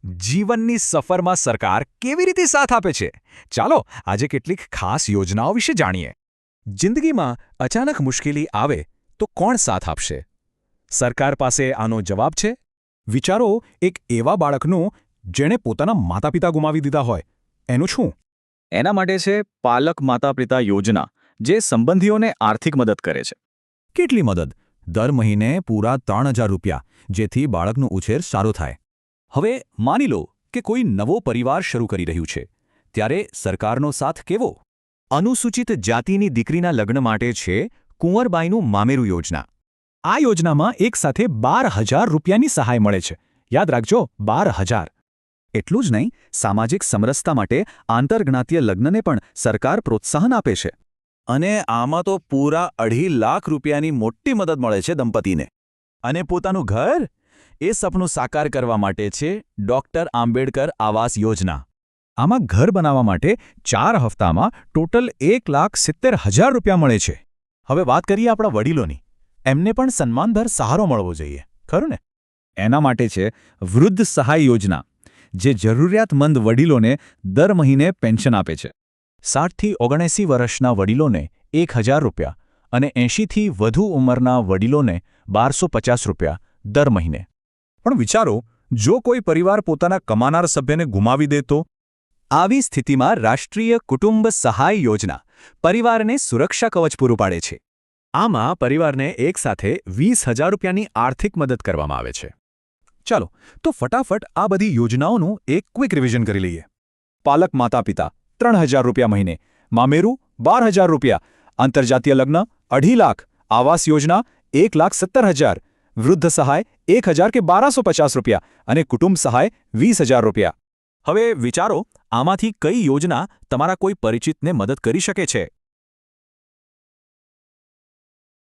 જીવનની સફરમાં સરકાર કેવી રીતે સાથ આપે છે? ચાલો આજે કેટલીક ખાસ યોજનાઓ વિશે જાણીએ. જિંદગીમાં અચાનક મુશ્કેલી આવે તો કોણ સાથ આપશે? સરકાર પાસે આનો જવાબ છે? વિચારો એક એવા બાળકનું જેણે પોતાના માતાપિતા ગુમાવી દીધા હોય, એનું શું? એના માટે છે પાલક માતા પિતા યોજના, જે સંબંધીઓને આર્થિક મદદ કરે છે. કેટલી મદદ? દર મહિને પૂરા 3000 રૂપિયા, જેથી બાળકનો ઉછેર સારો થાય. હવે માની લો કે કોઈ નવો પરિવાર શરૂ કરી રહ્યું છે, ત્યારે સરકારનો સાથ કેવો? અનુસૂચિત જાતિની દીકરીના લગ્ન માટે છે કુંવરબાઈનું મામેરું યોજના. આ યોજનામાં એકસાથે 12000 રૂપિયાની સહાય મળે છે. યાદ રાખજો, 12000. એટલું જ નહીં, સામાજિક સમરસતા માટે આંતરજ્ઞાતીય લગ્નને પણ સરકાર પ્રોત્સાહન આપે છે. અને આમાં તો પૂરા 2.5 લાખ રૂપિયાની મોટી મદદ મળે છે દંપતીને. અને પોતાનું ઘર? એ સપનું સાકાર કરવા માટે છે ડૉક્ટર આંબેડકર આવાસ યોજના. આમાં ઘર બનાવવા માટે 4 હપ્તામાં ટોટલ 1,70,000 રૂપિયા મળે છે. હવે વાત કરીએ આપણા વડીલોની. એમને પણ સન્માનભર સહારો મળવો જોઈએ, ખરું ને? એના માટે છે વૃદ્ધ સહાય યોજના, જે જરૂરિયાતમંદ વડીલોને દર મહિને પેન્શન આપે છે. 60 થી 79 વર્ષના વડીલોને 1000 રૂપિયા અને 80 થી વધુ ઉંમરના વડીલોને 1250 રૂપિયા દર મહિને. પણ વિચારો, જો કોઈ પરિવાર પોતાના કમાનાર સભ્યને ગુમાવી દે તો? આવી સ્થિતિમાં રાષ્ટ્રીય કુટુંબ સહાય યોજના પરિવારને સુરક્ષા કવચ પૂરું પાડે છે. આમાં પરિવારને એકસાથે 20,000 રૂપિયાની આર્થિક મદદ કરવામાં આવે છે. ચાલો તો ફટાફટ આ બધી યોજનાઓનું એક ક્વિક રિવિઝન કરી લઈએ. પાલક માતા પિતા 3000 રૂપિયા મહિને, મામેરું 12000 રૂપિયા, આંતરજાતીય લગ્ન 2.5 લાખ, આવાસ યોજના 1,70,000, વૃદ્ધ સહાય 1000 કે 1250 રૂપિયા અને કુટુંબ સહાય 20,000 રૂપિયા. હવે વિચારો, આમાંથી કઈ યોજના તમારા કોઈ પરિચિતને મદદ કરી શકે છે?